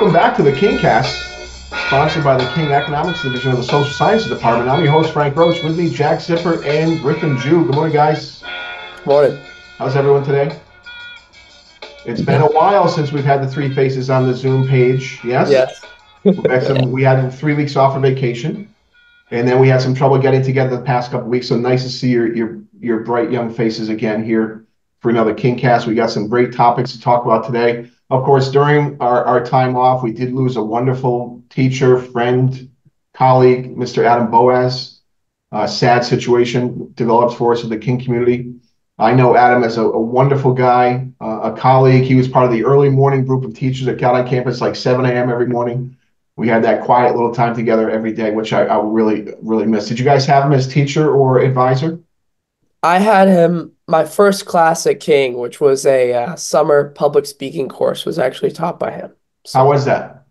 Welcome back to the KingCast, sponsored by the King Economics Division of the Social Sciences Department. I'm your host, Frank Roche. With me, Jack Zipper and Griffin Joo. Good morning, guys. Morning. How's everyone today? It's been Yeah. a while since we've had the three faces on the Zoom page. Yes, Yes. we had 3 weeks off of vacation, and then we had some trouble getting together the past couple of weeks. So nice to see your bright young faces again here for another KingCast. We got some great topics to talk about today. Of course, during our time off, we did lose a wonderful teacher, friend, colleague, Mr. Adam Boaz. Sad situation developed for us in the King community. I know Adam as a wonderful guy, a colleague. He was part of the early morning group of teachers that got on campus like 7 a.m. every morning. We had that quiet little time together every day, which I really, really miss. Did you guys have him as teacher or advisor? I had him, my first class at King, which was a summer public speaking course, was actually taught by him. How So was that?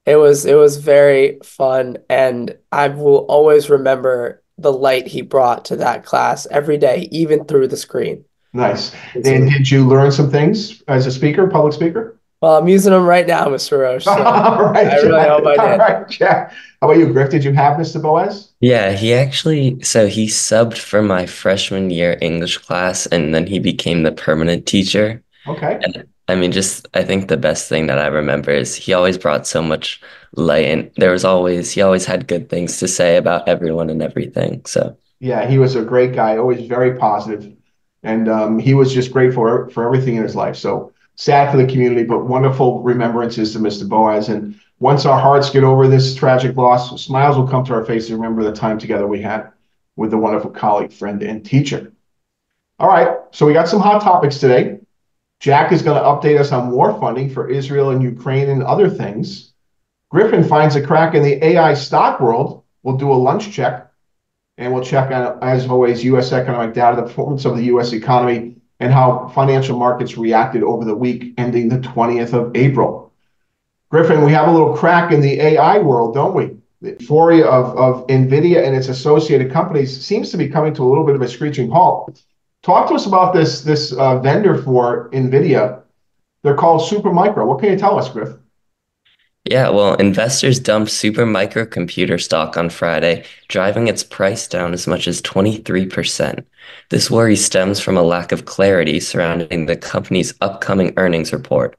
it was very fun, and I will always remember the light he brought to that class every day, even through the screen. Nice. It's And a- did you learn some things as a speaker, public speaker? Well, I'm using him right now, Mr. Roche, so All right, I really Jack. hope I All did. right, Jack. How about you, Griff? Did you have Mr. Boaz? Yeah, he subbed for my freshman year English class and then he became the permanent teacher. Okay. And I think the best thing that I remember is he always brought so much light and he always had good things to say about everyone and everything. So, Yeah, he was a great guy, always very positive, and he was just great for everything in his life. So sad for the community, but wonderful remembrances to Mr. Boaz. And once our hearts get over this tragic loss, smiles will come to our faces. Remember the time together we had with the wonderful colleague, friend, and teacher. All right, so we got some hot topics today. Jack is going to update us on more funding for Israel and Ukraine and other things. Griffin finds a crack in the AI stock world. We'll do a lunch check. And we'll check on, as always, U.S. economic data, the performance of the U.S. economy, and how financial markets reacted over the week ending the 20th of April. Griffin, we have a little crack in the AI world, don't we? The euphoria of Nvidia and its associated companies seems to be coming to a little bit of a screeching halt. Talk to us about this vendor for Nvidia. They're called Supermicro. What can you tell us, Griff? yeah, well, investors dumped Super Microcomputer stock on Friday, driving its price down as much as 23%. This worry stems from a lack of clarity surrounding the company's upcoming earnings report.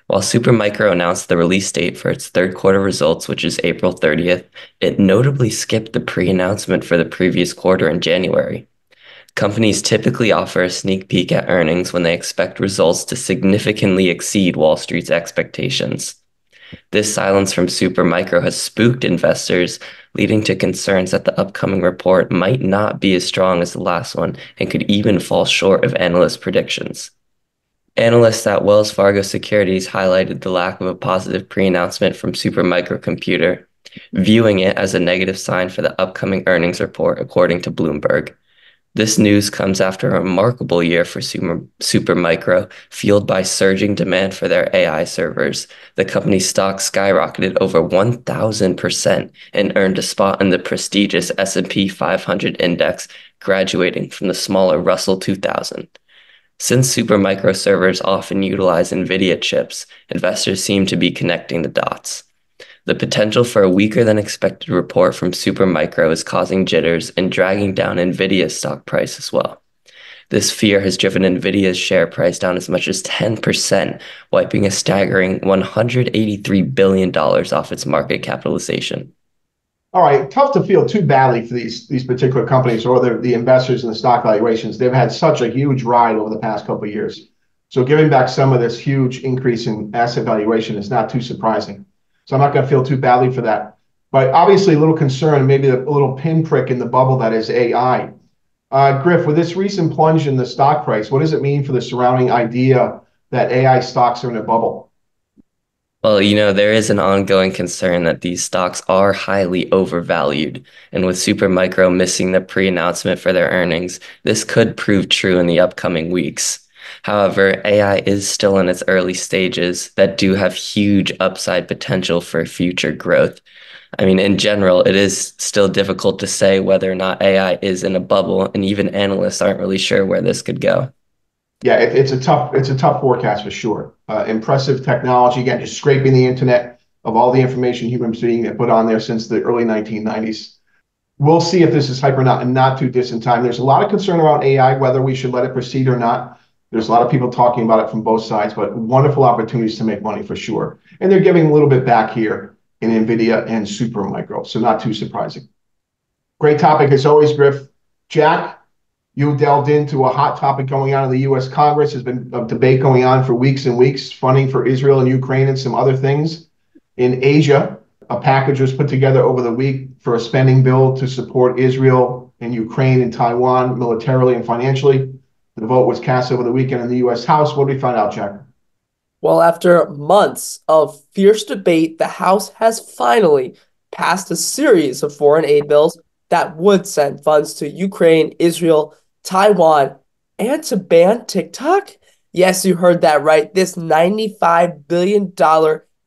While Supermicro announced the release date for its third quarter results, which is April 30th, it notably skipped the pre-announcement for the previous quarter in January. Companies typically offer a sneak peek at earnings when they expect results to significantly exceed Wall Street's expectations. This silence from Supermicro has spooked investors, leading to concerns that the upcoming report might not be as strong as the last one and could even fall short of analyst predictions. Analysts at Wells Fargo Securities highlighted the lack of a positive pre-announcement from Supermicro Computer, viewing it as a negative sign for the upcoming earnings report, according to Bloomberg. This news comes after a remarkable year for Supermicro, fueled by surging demand for their AI servers. The company's stock skyrocketed over 1,000% and earned a spot in the prestigious S&P 500 index, graduating from the smaller Russell 2000. Since Supermicro servers often utilize Nvidia chips, investors seem to be connecting the dots. The potential for a weaker than expected report from Supermicro is causing jitters and dragging down Nvidia's stock price as well. This fear has driven Nvidia's share price down as much as 10%, wiping a staggering $183 billion off its market capitalization. All right, tough to feel too badly for these particular companies or the investors in the stock valuations. They've had such a huge ride over the past couple of years. So giving back some of this huge increase in asset valuation is not too surprising. So I'm not going to feel too badly for that. But obviously a little concern, maybe a little pinprick in the bubble that is AI. Griff, with this recent plunge in the stock price, what does it mean for the surrounding idea that AI stocks are in a bubble? Well, there is an ongoing concern that these stocks are highly overvalued, and with Supermicro missing the pre-announcement for their earnings, this could prove true in the upcoming weeks. However, AI is still in its early stages that do have huge upside potential for future growth. In general, it is still difficult to say whether or not AI is in a bubble, and even analysts aren't really sure where this could go. Yeah, it's a tough forecast for sure. Impressive technology, again, just scraping the internet. of all the information humans being put on there since the early 1990s. We'll see if this is hype or not in not too distant time. There's a lot of concern around AI, whether we should let it proceed or not. There's a lot of people talking about it from both sides, but wonderful opportunities to make money for sure. And they're giving a little bit back here in Nvidia and Supermicro, so not too surprising. Great topic as always, Griff. Jack, you delved into a hot topic going on in the U.S. Congress. There's been a debate going on for weeks and weeks, funding for Israel and Ukraine and some other things. In Asia, a package was put together over the week for a spending bill to support Israel and Ukraine and Taiwan militarily and financially. The vote was cast over the weekend in the U.S. House. What did we find out, Jack? Well, after months of fierce debate, the House has finally passed a series of foreign aid bills that would send funds to Ukraine, Israel, Taiwan, and to ban TikTok. Yes, you heard that right. This $95 billion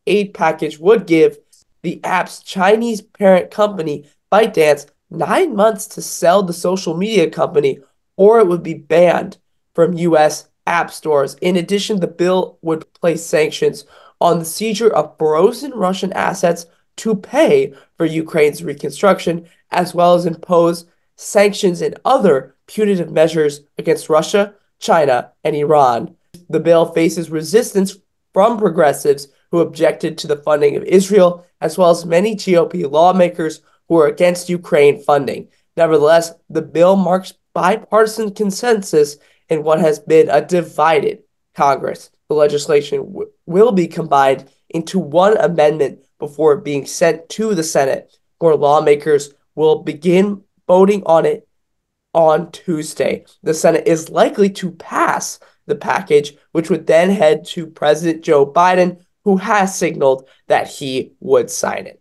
aid package would give the app's Chinese parent company, ByteDance, 9 months to sell the social media company, or it would be banned from U.S. app stores. In addition, the bill would place sanctions on the seizure of frozen Russian assets to pay for Ukraine's reconstruction, as well as impose sanctions and other punitive measures against Russia, China, and Iran. The bill faces resistance from progressives who objected to the funding of Israel, as well as many GOP lawmakers who are against Ukraine funding. Nevertheless, the bill marks bipartisan consensus in what has been a divided Congress. The legislation will be combined into one amendment before being sent to the Senate, where lawmakers will begin voting on it on Tuesday. The Senate is likely to pass the package, which would then head to President Joe Biden, who has signaled that he would sign it.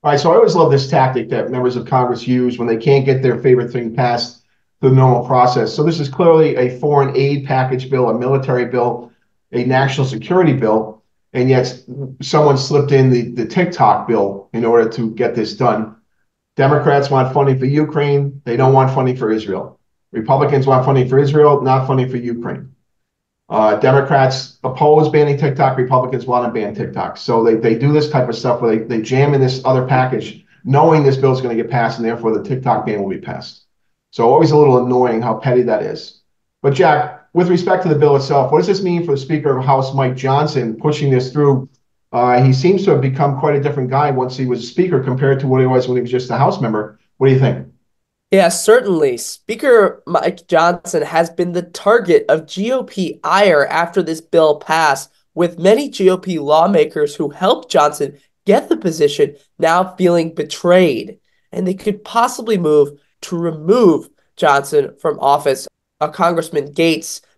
All right, so I always love this tactic that members of Congress use when they can't get their favorite thing passed through the normal process. So this is clearly a foreign aid package bill, a military bill, a national security bill, and yet someone slipped in the TikTok bill in order to get this done. Democrats want funding for Ukraine. They don't want funding for Israel. Republicans want funding for Israel, not funding for Ukraine. Democrats oppose banning TikTok. Republicans want to ban TikTok. So they do this type of stuff where they jam in this other package, knowing this bill is going to get passed, and therefore the TikTok ban will be passed. So always a little annoying how petty that is. But Jack, with respect to the bill itself, what does this mean for the Speaker of the House, Mike Johnson, pushing this through? He seems to have become quite a different guy once he was Speaker compared to what he was when he was just a House member. What do you think? Yeah, certainly. Speaker Mike Johnson has been the target of GOP ire after this bill passed, with many GOP lawmakers who helped Johnson get the position now feeling betrayed, and they could possibly move to remove Johnson from office. Congressman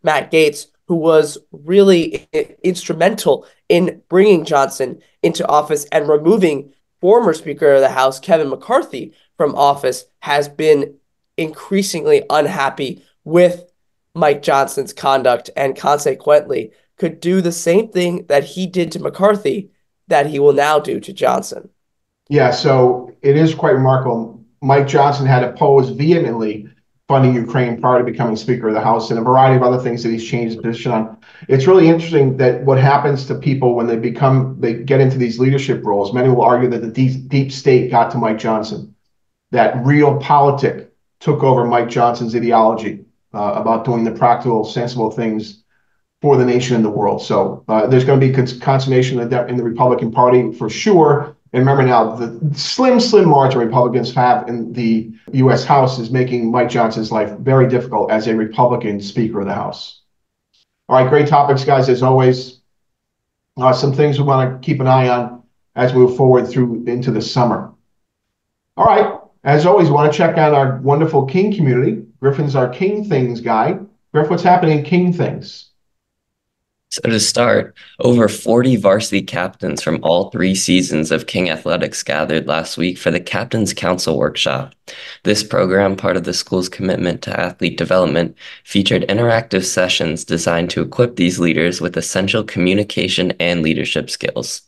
Matt Gaetz, who was really instrumental in bringing Johnson into office and removing former Speaker of the House, Kevin McCarthy, from office, has been increasingly unhappy with Mike Johnson's conduct and consequently could do the same thing that he did to McCarthy that he will now do to Johnson. Yeah, so it is quite remarkable. Mike Johnson had opposed vehemently funding Ukraine prior to becoming Speaker of the House and a variety of other things that he's changed his position on. It's really interesting that what happens to people when they get into these leadership roles. Many will argue that the deep state got to Mike Johnson, that real politic took over Mike Johnson's ideology about doing the practical, sensible things for the nation and the world. So there's going to be consternation in the Republican Party for sure. And remember now, the slim margin Republicans have in the U.S. House is making Mike Johnson's life very difficult as a Republican Speaker of the House. All right, great topics, guys, as always. Some things we want to keep an eye on as we move forward through into the summer. All right, as always, we want to check out our wonderful King community. Griffin's our King Things guy. Griff, what's happening in King Things? So to start, over 40 varsity captains from all 3 seasons of King Athletics gathered last week for the Captain's Council Workshop. This program, part of the school's commitment to athlete development, featured interactive sessions designed to equip these leaders with essential communication and leadership skills.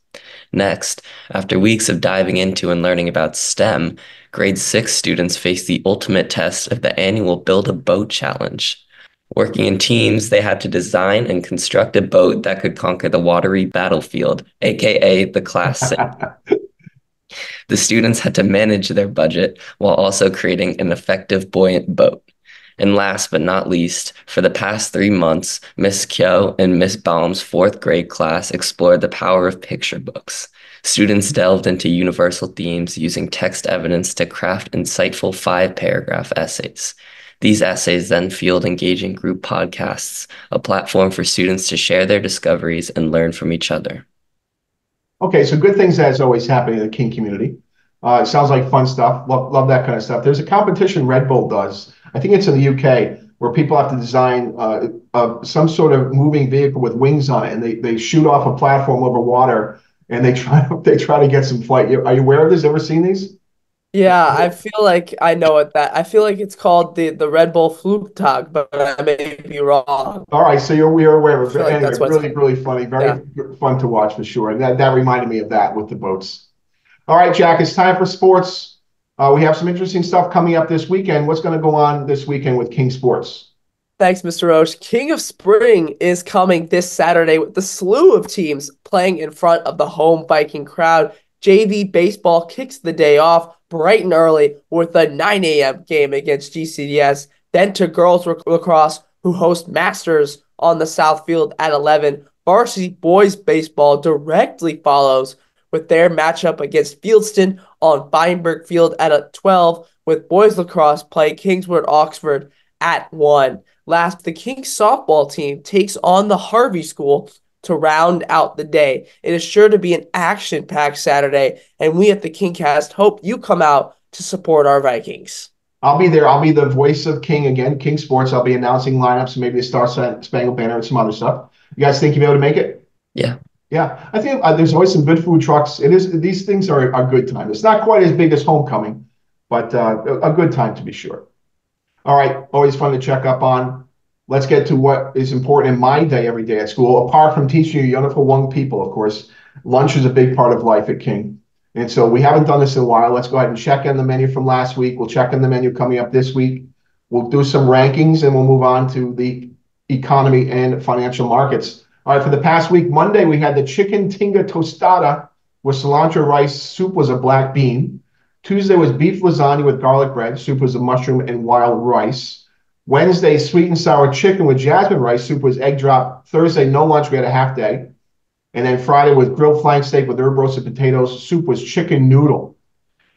Next, after weeks of diving into and learning about STEM, grade 6 students faced the ultimate test of the annual Build a Boat Challenge. Working in teams, they had to design and construct a boat that could conquer the watery battlefield, aka the class sink. The students had to manage their budget while also creating an effective buoyant boat. And last but not least, for the past 3 months, Miss Kyo and Miss Baum's fourth grade class explored the power of picture books. Students delved into universal themes using text evidence to craft insightful 5-paragraph essays. These essays then fueled engaging group podcasts, a platform for students to share their discoveries and learn from each other. Okay, so good things as always happening in the King community. It sounds like fun stuff. Love that kind of stuff. There's a competition Red Bull does. I think it's in the UK where people have to design some sort of moving vehicle with wings on it, and they shoot off a platform over water, and they try to get some flight. Are you aware of this? Ever seen these? Yeah, I feel like I know what that. I feel like it's called the Red Bull Flugtag, but I may be wrong. All right, so we're aware I of it. feel like Anyway, that's what's really funny, yeah. very fun to watch for sure. And that reminded me of that with the boats. All right, Jack, it's time for sports. We have some interesting stuff coming up this weekend. What's going to go on this weekend with King Sports? Thanks, Mr. Roche. King of Spring is coming this Saturday with the slew of teams playing in front of the home Viking crowd. JV Baseball kicks the day off bright and early with a 9 a.m. game against GCDS. Then to girls lacrosse, who host Masters on the South Field at 11. Varsity boys baseball directly follows with their matchup against Fieldston on Feinberg Field at 12, with boys lacrosse play Kingswood Oxford at 1. Last, the Kings softball team takes on the Harvey School to round out the day. It is sure to be an action-packed Saturday, and we at the Kingcast hope you come out to support our Vikings. I'll be there. I'll be the voice of King again, King Sports. I'll be announcing lineups and maybe the Star Spangled Banner and some other stuff. You guys think you'll be able to make it? Yeah. Yeah, I think there's always some good food trucks. These things are a good time. It's not quite as big as homecoming, but a good time to be sure. All right, always fun to check up on. Let's get to what is important in my day every day at school. Apart from teaching you wonderful young people, of course, lunch is a big part of life at King. And so we haven't done this in a while. Let's go ahead and check in the menu from last week. We'll check in the menu coming up this week. We'll do some rankings and we'll move on to the economy and financial markets. All right, for the past week, Monday, we had the chicken tinga tostada with cilantro rice. Soup was a black bean. Tuesday was beef lasagna with garlic bread. Soup was a mushroom and wild rice. Wednesday, sweet and sour chicken with jasmine rice. Soup was egg drop. Thursday, no lunch. We had a half day. And then Friday was grilled flank steak with herb roasted potatoes. Soup was chicken noodle.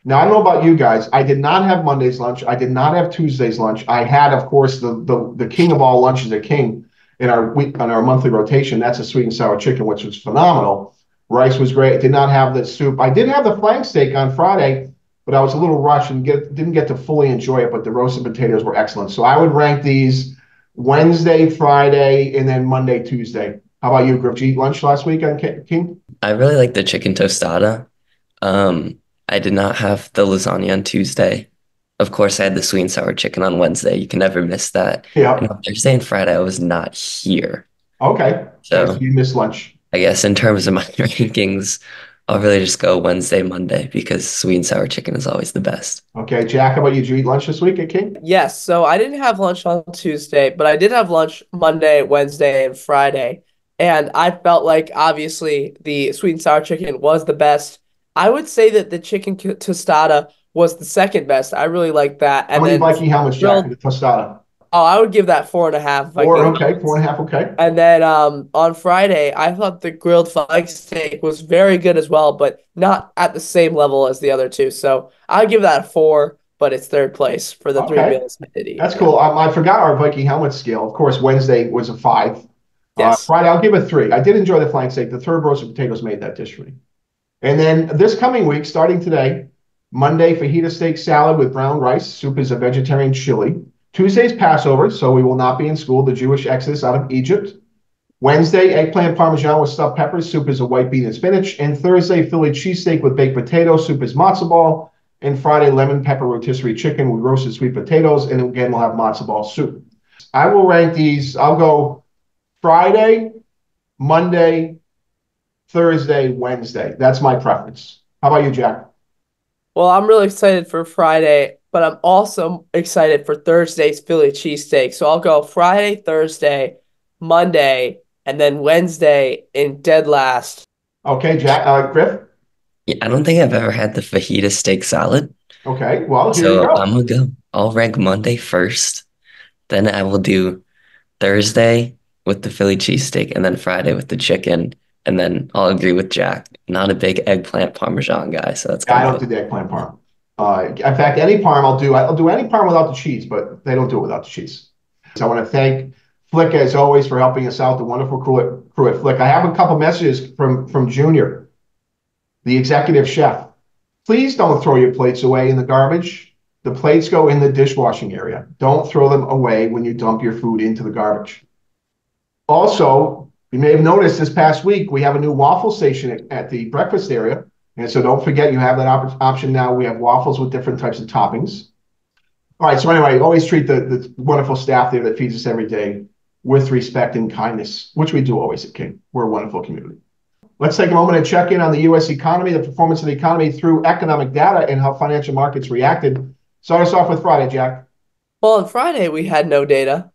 Now, I don't know about you guys. I did not have Monday's lunch. I did not have Tuesday's lunch. I had, of course, the king of all lunches at King in our week on our monthly rotation. That's a sweet and sour chicken, which was phenomenal. Rice was great. Did not have the soup. I did have the flank steak on Friday, but I was a little rushed and didn't get to fully enjoy it. But the roasted potatoes were excellent. So I would rank these Wednesday, Friday, and then Monday, Tuesday. How about you, Griff? Did you eat lunch last week on King? I really like the chicken tostada. I did not have the lasagna on Tuesday. Of course, I had the sweet and sour chicken on Wednesday. You can never miss that. Yeah. And on Thursday and Friday, I was not here. Okay. So you missed lunch. I guess in terms of my rankings, I'll really just go Wednesday, Monday, because sweet and sour chicken is always the best. Okay, Jack, how about you? Did you eat lunch this week at King? Yes, so I didn't have lunch on Tuesday, but I did have lunch Monday, Wednesday, and Friday. And I felt like obviously the sweet and sour chicken was the best. I would say that the chicken tostada was the second best. I really like that. How And many then Viking helmets, Jack, for the tostada? oh, I would give that 4.5 Four, Viking okay, helmets. 4.5, okay. And then on Friday, I thought the grilled flank steak was very good as well, but not at the same level as the other two. So I'd give that a 4, but it's third place for the three Okay, meals I did eat. that's cool. I forgot our Viking helmet scale. Of course, Wednesday was a 5. Yes. Friday, I'll give it 3. I did enjoy the flank steak. The third roasted potatoes made that dish for me. And then this coming week, starting today, Monday, fajita steak salad with brown rice. Soup is a vegetarian chili. Tuesday's Passover, so we will not be in school. The Jewish exodus out of Egypt. Wednesday, eggplant parmesan with stuffed peppers. Soup is a white bean and spinach. And Thursday, Philly cheesesteak with baked potatoes. Soup is matzo ball. And Friday, lemon pepper rotisserie chicken with roasted sweet potatoes. And again, we'll have matzo ball soup. I will rank these. I'll go Friday, Monday, Thursday, Wednesday. That's my preference. How about you, Jack? Well, I'm really excited for Friday, but I'm also excited for Thursday's Philly cheesesteak. So I'll go Friday, Thursday, Monday, and then Wednesday in dead last. Okay, Jack, Griff. Yeah, I don't think I've ever had the fajita steak salad. Okay, well, here you So I'm go. gonna go. I'll rank Monday first. Then I will do Thursday with the Philly cheesesteak, and then Friday with the chicken. And then I'll agree with Jack. Not a big eggplant parmesan guy, so that's Yeah, I gonna don't go. do the eggplant parm. In fact, any parm I'll do. I'll do any parm without the cheese, but they don't do it without the cheese. So I want to thank Flick as always for helping us out. The wonderful crew at Flick. I have a couple messages from Junior, the executive chef. Please don't throw your plates away in the garbage. The plates go in the dishwashing area. Don't throw them away when you dump your food into the garbage. Also, you may have noticed this past week, we have a new waffle station at the breakfast area. And so don't forget, you have that option now. We have waffles with different types of toppings. All right. So anyway, always treat the wonderful staff there that feeds us every day with respect and kindness, which we do always at King. We're a wonderful community. Let's take a moment and check in on the U.S. economy, the performance of the economy through economic data and how financial markets reacted. Start us off with Friday, Jack. Well, on Friday, we had no data.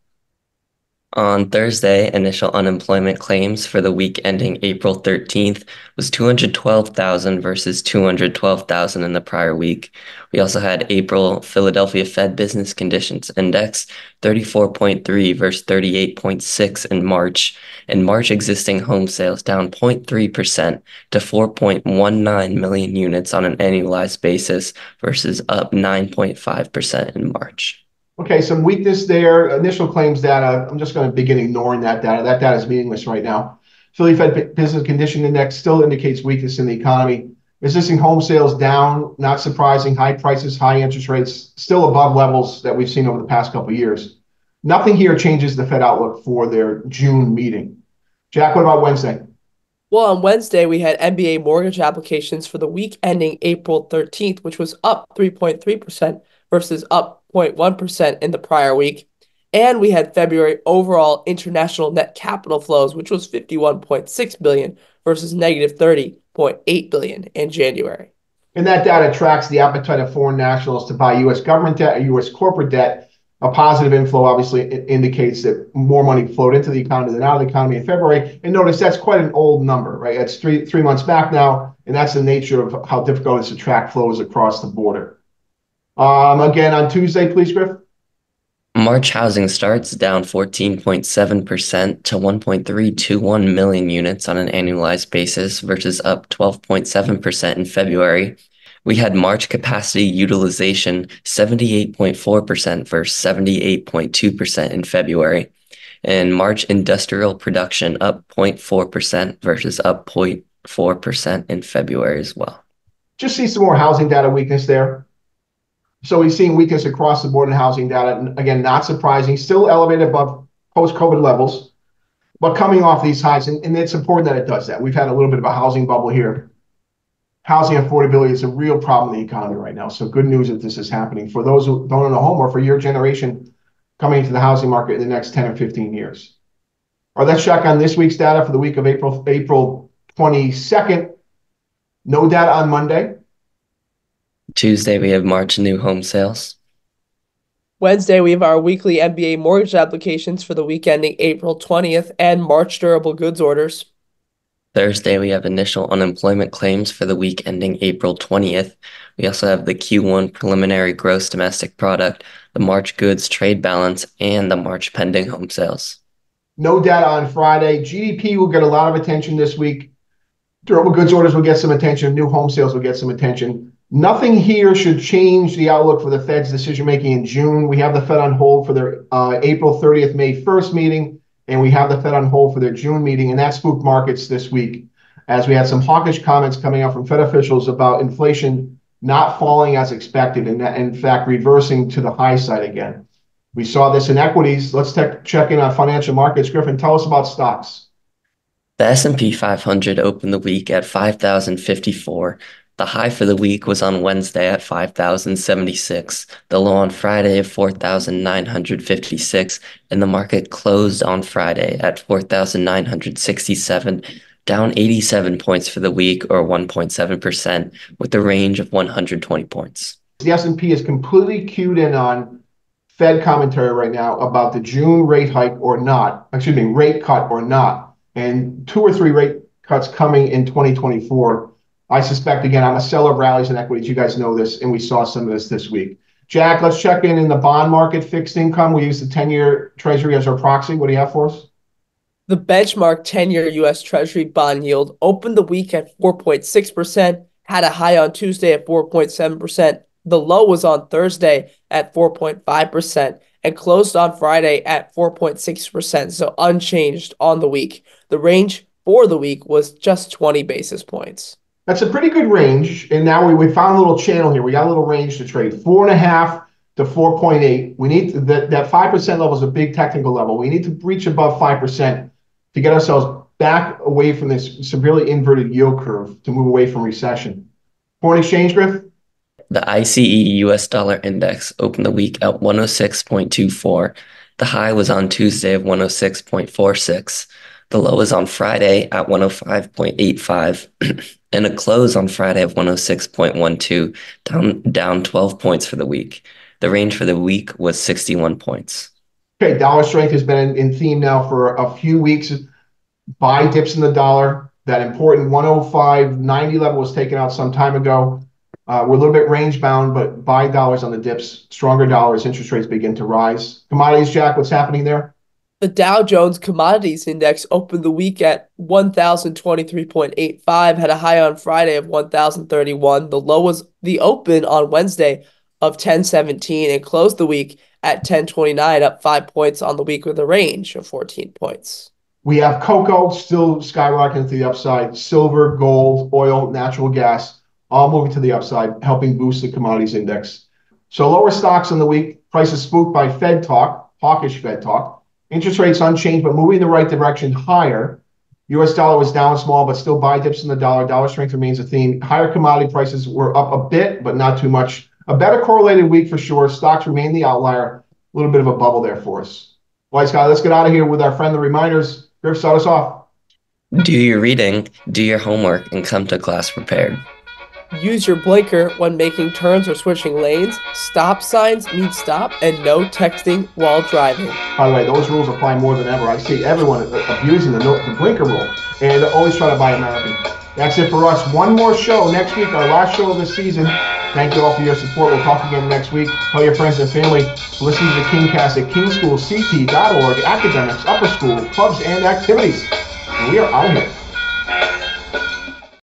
On Thursday, initial unemployment claims for the week ending April 13th was 212,000 versus 212,000 in the prior week. We also had April Philadelphia Fed Business Conditions Index 34.3 versus 38.6 in March, and March existing home sales down 0.3% to 4.19 million units on an annualized basis versus up 9.5% in March. Okay, some weakness there. Initial claims data. I'm just going to begin ignoring that data. That data is meaningless right now. Philly Fed Business Condition Index still indicates weakness in the economy. Existing home sales down, not surprising. High prices, high interest rates, still above levels that we've seen over the past couple of years. Nothing here changes the Fed outlook for their June meeting. Jack, what about Wednesday? Well, on Wednesday, we had NBA mortgage applications for the week ending April 13th, which was up 3.3% versus up 0.1% in the prior week. And we had February overall international net capital flows, which was 51.6 billion versus negative 30.8 billion in January. And that data tracks the appetite of foreign nationals to buy U.S. government debt or U.S. corporate debt. A positive inflow obviously indicates that more money flowed into the economy than out of the economy in February. And notice that's quite an old number, right? That's three months back now, and that's the nature of how difficult it is to track flows across the border. Again, on Tuesday, please, Griff. March housing starts down 14.7% to 1.321 million units on an annualized basis versus up 12.7% in February. We had March capacity utilization 78.4% versus 78.2% in February. And March industrial production up 0.4% versus up 0.4% in February as well. Just see some more housing data weakness there. So we've seen weakness across the board in housing data. And again, not surprising, still elevated above post-COVID levels, but coming off these highs. And it's important that it does that. We've had a little bit of a housing bubble here. Housing affordability is a real problem in the economy right now. So good news that this is happening for those who don't own a home or for your generation coming into the housing market in the next 10 or 15 years. All right, let's check on this week's data for the week of April 22nd. No data on Monday. Tuesday, we have March new home sales. Wednesday, we have our weekly NBA mortgage applications for the week ending April 20th and March durable goods orders. Thursday, we have initial unemployment claims for the week ending April 20th. We also have the Q1 preliminary gross domestic product, the March goods trade balance, and the March pending home sales. No data on Friday. GDP will get a lot of attention this week. Durable goods orders will get some attention. New home sales will get some attention. Nothing here should change the outlook for the Fed's decision-making in June. We have the Fed on hold for their April 30th, May 1st meeting, and we have the Fed on hold for their June meeting, and that spooked markets this week as we had some hawkish comments coming out from Fed officials about inflation not falling as expected and in fact reversing to the high side again. We saw this in equities. Let's check in on financial markets. Griffin, tell us about stocks. The S&P 500 opened the week at 5,054. The high for the week was on Wednesday at 5,076, the low on Friday at 4,956, and the market closed on Friday at 4,967, down 87 points for the week, or 1.7%, with a range of 120 points. The S&P is completely cued in on Fed commentary right now about the June rate hike or not, rate cut or not, and 2 or 3 rate cuts coming in 2024. I suspect, again, I'm a seller of rallies and equities. You guys know this, and we saw some of this week. Jack, let's check in the bond market, fixed income. We use the 10-year Treasury as our proxy. What do you have for us? The benchmark 10-year U.S. Treasury bond yield opened the week at 4.6%, had a high on Tuesday at 4.7%. The low was on Thursday at 4.5% and closed on Friday at 4.6%, so unchanged on the week. The range for the week was just 20 basis points. That's a pretty good range, and now we found a little channel here. We got a little range to trade, 4.5 to 4.8. We need that 5% level is a big technical level. We need to reach above 5% to get ourselves back away from this severely inverted yield curve to move away from recession. Foreign exchange, Griff? The ICE US dollar index opened the week at 106.24. The high was on Tuesday of 106.46. The low was on Friday at 105.85 and a close on Friday of 106.12, down 12 points for the week. The range for the week was 61 points. Okay, dollar strength has been in theme now for a few weeks. Buy dips in the dollar. That important 105.90 level was taken out some time ago. We're a little bit range bound, but buy dollars on the dips. Stronger dollars, interest rates begin to rise. Commodities, Jack, what's happening there? The Dow Jones Commodities Index opened the week at 1,023.85, had a high on Friday of 1,031. The low was the open on Wednesday of 1017 and closed the week at 1029, up 5 points on the week with a range of 14 points. We have cocoa still skyrocketing to the upside, silver, gold, oil, natural gas, all moving to the upside, helping boost the commodities index. So lower stocks on the week, prices spooked by Fed talk, hawkish Fed talk. Interest rates unchanged, but moving in the right direction higher. U.S. dollar was down small, but still buy dips in the dollar. Dollar strength remains a theme. Higher commodity prices were up a bit, but not too much. A better correlated week for sure. Stocks remain the outlier. A little bit of a bubble there for us. All right, Scott, let's get out of here with our friendly reminders. Griff, start us off. Do your reading, do your homework, and come to class prepared. Use your blinker when making turns or switching lanes. Stop signs mean stop, and no texting while driving. By the way, those rules apply more than ever. I see everyone abusing the blinker rule, and always try to buy American. That's it for us. One more show next week, our last show of the season. Thank you all for your support. We'll talk again next week. Tell your friends and family to listen to the KingCast at kingschoolct.org, academics, upper school, clubs, and activities. And we are out of here.